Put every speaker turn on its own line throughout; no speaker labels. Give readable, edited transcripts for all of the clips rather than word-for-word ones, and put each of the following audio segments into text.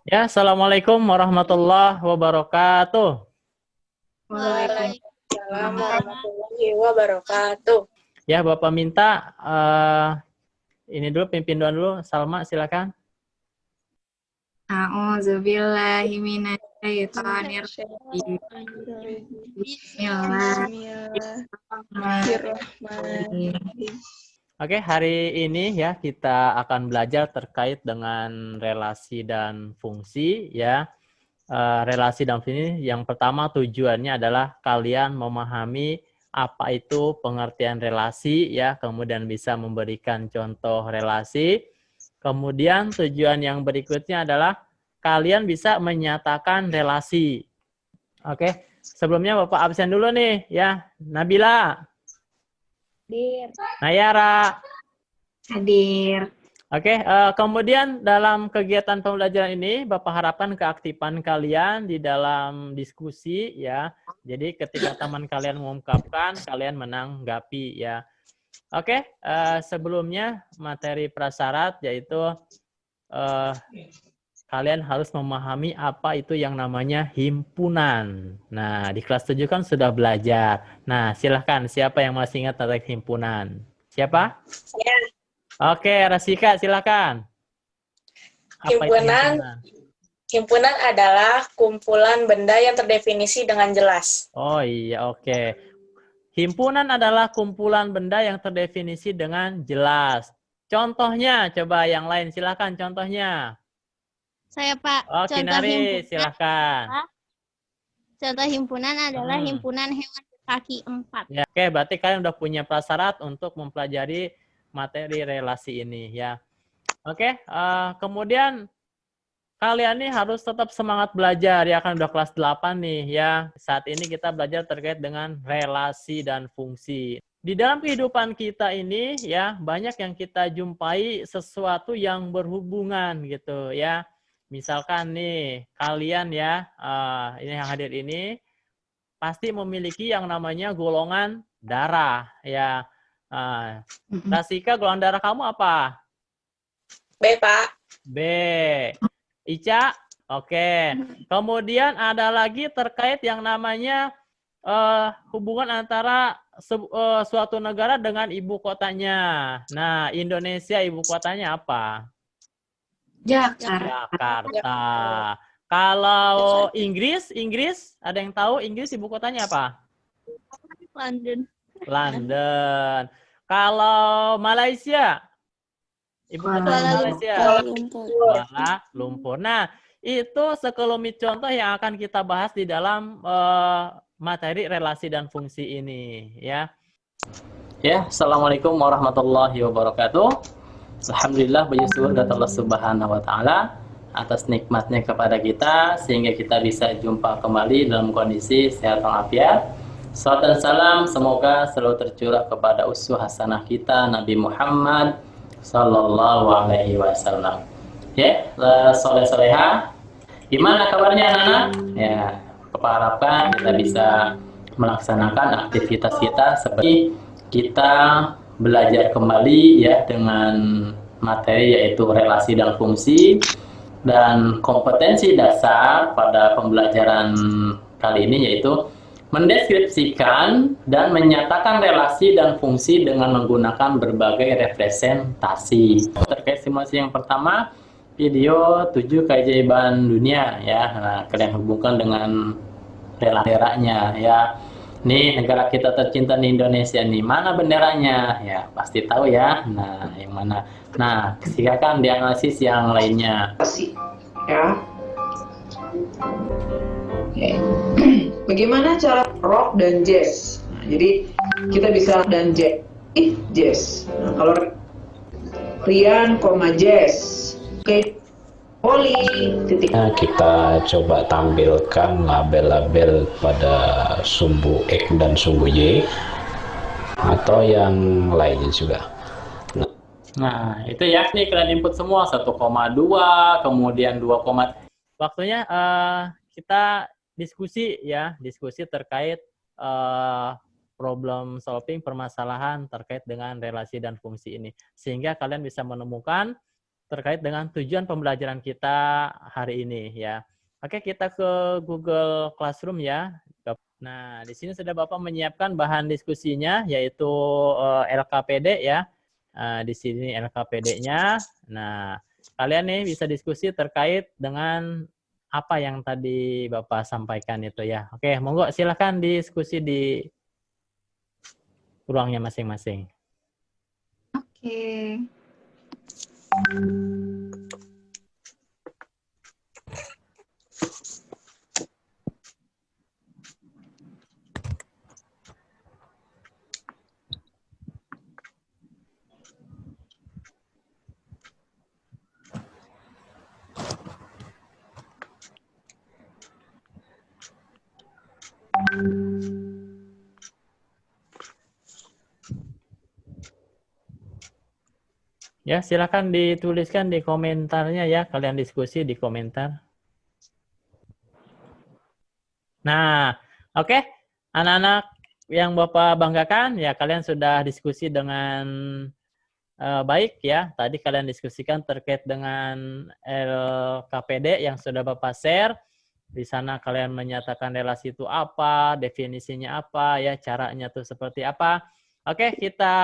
Ya, Assalamualaikum warahmatullahi wabarakatuh.
Waalaikumsalam
Waalaikumsalam.
warahmatullahi wabarakatuh.
Ya, Bapak minta ini dulu, pimpin doa dulu. Salma, silakan.
A'udzubillahi minasyaitonir rajim. Bismillahirrahmanirrahim.
Bismillahirrahmanirrahim.
Oke, hari ini ya kita akan belajar terkait dengan relasi dan fungsi ya. Relasi dan fungsi yang pertama tujuannya adalah kalian memahami apa itu pengertian relasi ya, kemudian bisa memberikan contoh relasi. Kemudian tujuan yang berikutnya adalah kalian bisa menyatakan relasi. Oke, sebelumnya Bapak absen dulu nih ya. Nabila, Nayara.
Hadir.
Oke, kemudian dalam kegiatan pembelajaran ini Bapak harapkan keaktifan kalian di dalam diskusi ya. Jadi ketika teman kalian mengungkapkan, kalian menanggapi ya. Oke, sebelumnya materi prasyarat yaitu kalian harus memahami apa itu yang namanya himpunan. Nah, di kelas 7 kan sudah belajar. Nah, silahkan siapa yang masih ingat tentang himpunan? Siapa?
Saya.
Oke, Rasika, silakan. Apa itu
Himpunan Himpunan adalah kumpulan benda yang terdefinisi dengan jelas.
Oh iya, oke. Himpunan adalah kumpulan benda yang terdefinisi dengan jelas. Contohnya, coba yang lain silakan contohnya.
Saya Pak,
Oh, Kinari, silakan.
contoh himpunan adalah himpunan hewan berkaki 4.
Ya, oke, berarti kalian udah punya prasyarat untuk mempelajari materi relasi ini ya. Oke, kemudian kalian nih harus tetap semangat belajar ya, kan udah kelas 8 nih ya. Saat ini kita belajar terkait dengan relasi dan fungsi. Di dalam kehidupan kita ini ya, banyak yang kita jumpai sesuatu yang berhubungan gitu ya. Misalkan nih, kalian ya, ini yang hadir ini pasti memiliki yang namanya golongan darah ya. Rasika, golongan darah kamu apa?
B, Pak.
B. Ica, oke. Kemudian ada lagi terkait yang namanya hubungan antara suatu negara dengan ibu kotanya. Nah, Indonesia ibu kotanya apa? Jakarta. Kalau Inggris ada yang tahu Inggris ibu kotanya apa?
London.
London. Kalau Malaysia, ibu kota Malaysia? Kuala Lumpur. Nah, itu sekelumit contoh yang akan kita bahas di dalam materi relasi dan fungsi ini ya. Ya, Assalamualaikum warahmatullahi wabarakatuh. Alhamdulillah bersyukur kepada Allah Subhanahu wa taala atas nikmatnya kepada kita sehingga kita bisa jumpa kembali dalam kondisi sehat walafiat. Salawat dan salam semoga selalu tercurah kepada uswah hasanah kita Nabi Muhammad sallallahu alaihi wasallam. Ya, soleh-soleha. Gimana kabarnya anak-anak? Ya, Bapak harapkan kita bisa melaksanakan aktivitas kita seperti kita belajar kembali ya dengan materi yaitu relasi dan fungsi, dan kompetensi dasar pada pembelajaran kali ini yaitu mendeskripsikan dan menyatakan relasi dan fungsi dengan menggunakan berbagai representasi. Terkait simulasi yang pertama, video 7 keajaiban dunia ya. Nah, kalian hubungkan dengan rela-relanya ya. Nih negara kita tercinta di Indonesia nih, mana benderanya? Ya pasti tahu ya. Nah, yang mana? Nah, silakan dianalisis yang lainnya.
Ya. Oke. Bagaimana cara rock dan jazz? Nah, jadi kita bisa dan jazz. Nah, kalau Rian, jazz. Oke. Poli, titik.
Nah, kita coba tampilkan label-label pada sumbu X dan sumbu Y atau yang lainnya juga.
Nah, itu ya, nih kalian input semua 1,2, kemudian 2, waktunya kita diskusi ya, diskusi terkait problem solving permasalahan terkait dengan relasi dan fungsi ini. Sehingga kalian bisa menemukan terkait dengan tujuan pembelajaran kita hari ini ya. Oke, kita ke Google Classroom ya. Nah, di sini sudah Bapak menyiapkan bahan diskusinya, yaitu LKPD ya. Di sini LKPD-nya. Nah, kalian nih bisa diskusi terkait dengan apa yang tadi Bapak sampaikan itu ya. Oke, monggo silahkan diskusi di ruangnya masing-masing.
Oke.
Ya, silakan dituliskan di komentarnya ya, kalian diskusi di komentar. Nah, oke. Anak-anak yang Bapak banggakan, ya kalian sudah diskusi dengan baik ya. Tadi kalian diskusikan terkait dengan LKPD yang sudah Bapak share. Di sana kalian menyatakan relasi itu apa, definisinya apa, ya caranya tuh seperti apa. Oke, kita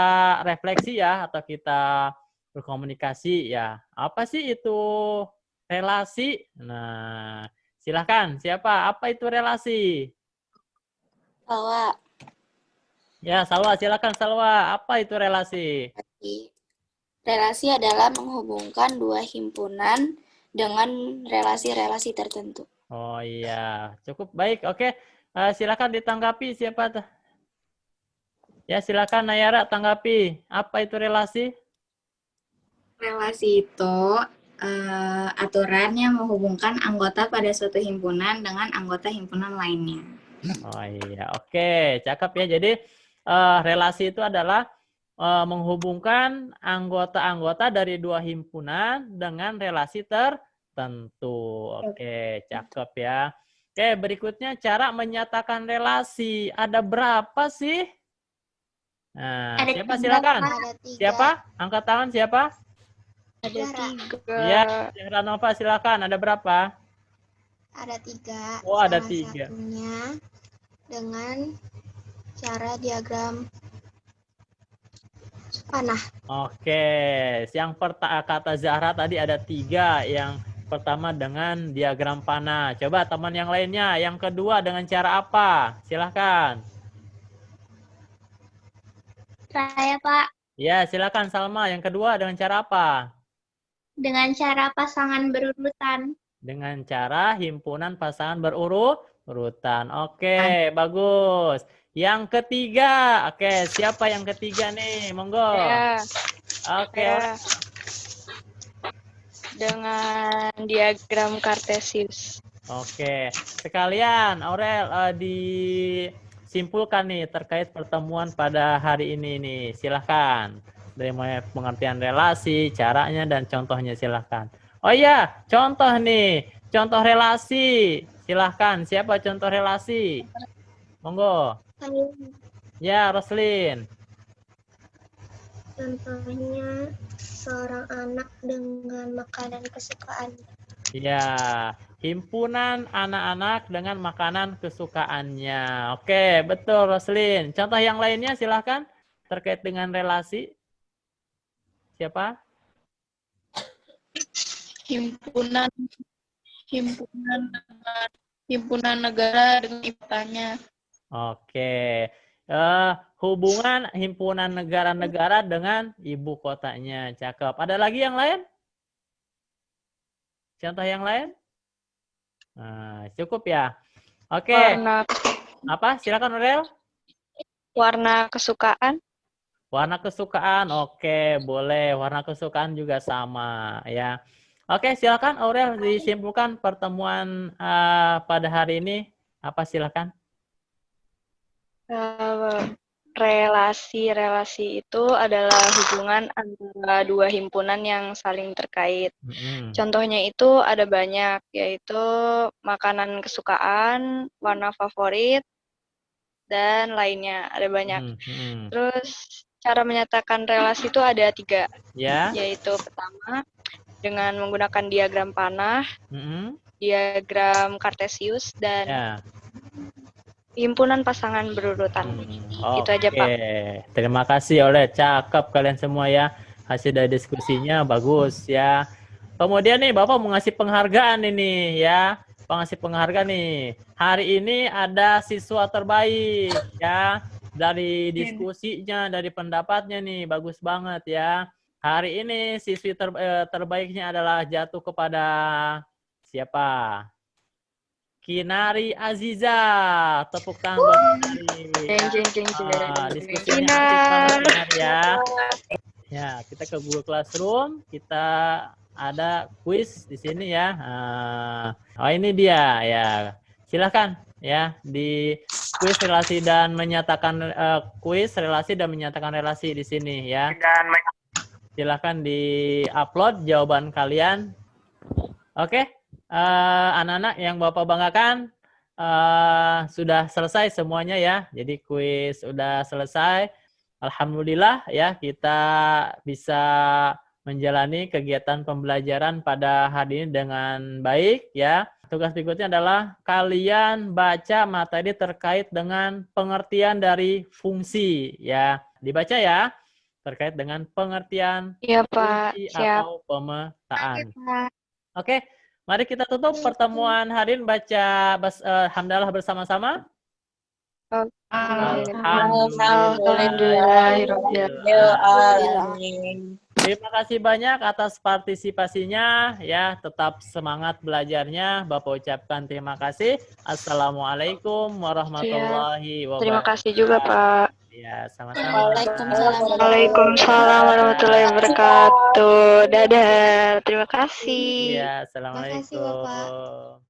refleksi ya, atau kita berkomunikasi ya. Apa sih itu relasi? Nah, silakan. Siapa? Apa itu relasi?
Salwa.
Ya, Salwa. Silakan Salwa. Apa itu relasi?
Relasi adalah menghubungkan dua himpunan dengan relasi-relasi tertentu.
Oh iya, cukup baik. Oke, silakan ditanggapi siapa? Ya, silakan Nayara tanggapi. Apa itu relasi?
Relasi itu aturan yang menghubungkan anggota pada suatu himpunan dengan anggota himpunan lainnya.
Oh iya, oke, cakep ya. Jadi relasi itu adalah menghubungkan anggota-anggota dari dua himpunan dengan relasi tertentu. Oke, cakep ya. Oke, berikutnya cara menyatakan relasi. Ada berapa sih? Nah, siapa silakan?
Ada 3.
Siapa? Angkat tangan siapa?
Ada 3.
Iya, Ranova silakan. Ada berapa?
Ada 3.
Oh, ada
Salah
3.
Satunya dengan cara diagram panah.
Oke, yang kata Zahra tadi ada 3. Yang pertama dengan diagram panah. Coba teman yang lainnya. Yang kedua dengan cara apa? Silahkan.
Saya, Pak,
Ya, silakan Salma. Yang kedua dengan cara apa?
dengan cara pasangan berurutan.
Dengan cara himpunan pasangan berurutan. Oke, bagus. Yang ketiga. Oke, siapa yang ketiga nih? Monggo.
Ya,
Oke.
ya. Dengan diagram Kartesius.
Oke. Sekalian, Aurel, disimpulkan nih terkait pertemuan pada hari ini nih. Silahkan. Dari mulai pengertian relasi, caranya, dan contohnya silahkan. Oh iya, contoh nih. Contoh relasi. Silahkan. Siapa contoh relasi? Monggo. Ya, Roslin.
Contohnya seorang anak dengan makanan kesukaannya.
Ya, himpunan anak-anak dengan makanan kesukaannya. Oke, betul Roslin. Contoh yang lainnya silahkan terkait dengan relasi. Siapa?
Himpunan negara dengan ibtanya.
Oke. Hubungan himpunan negara-negara dengan ibu kotanya. Cakep. Ada lagi yang lain? Contoh yang lain? Nah, cukup ya. Oke.
Warna
Apa? Silakan Aurel.
warna kesukaan.
Warna kesukaan. Oke, boleh. Warna kesukaan juga sama ya. Oke, silakan Aurel disimpulkan pertemuan pada hari ini. Apa silakan?
Relasi itu adalah hubungan antara dua himpunan yang saling terkait. Contohnya itu ada banyak, yaitu makanan kesukaan, warna favorit, dan lainnya. Ada banyak. Terus cara menyatakan relasi itu ada 3,
ya.
yaitu pertama dengan menggunakan diagram panah, diagram Kartesius, dan himpunan pasangan berurutan. Itu aja, Pak.
Terima kasih oleh cakep kalian semua ya. Hasil dari diskusinya bagus ya. Kemudian nih Bapak mau ngasih penghargaan ini ya. Ngasih penghargaan nih. Hari ini ada siswa terbaik ya. Dari diskusinya, dari pendapatnya nih bagus banget ya. Hari ini siswi terbaiknya adalah jatuh kepada siapa? Kinari Aziza, tepuk tangan buat Kinari. Diskusinya asik banget ya. Ya, kita ke Google Classroom, kita ada kuis di sini ya. Oh ini dia ya. Silakan ya di kuis relasi dan menyatakan relasi di sini ya. Silakan di-upload jawaban kalian. Oke. Anak-anak yang Bapak banggakan sudah selesai semuanya ya. Jadi kuis sudah selesai. Alhamdulillah ya kita bisa menjalani kegiatan pembelajaran pada hari ini dengan baik ya. Tugas berikutnya adalah kalian baca materi terkait dengan pengertian dari fungsi ya. Dibaca ya. Terkait dengan pengertian fungsi atau pemetaan. Oke. Mari kita tutup pertemuan hari ini baca hamdalah bersama-sama.
Alhamdulillahirrahmanirrahim.
Terima kasih banyak atas partisipasinya ya. Tetap semangat belajarnya. Bapak ucapkan terima kasih. Assalamualaikum warahmatullahi wabarakatuh.
Terima kasih juga, Pak.
Ya, sama-sama.
Waalaikumsalam warahmatullahi wabarakatuh. Dadah. Terima kasih.
Ya, assalamualaikum.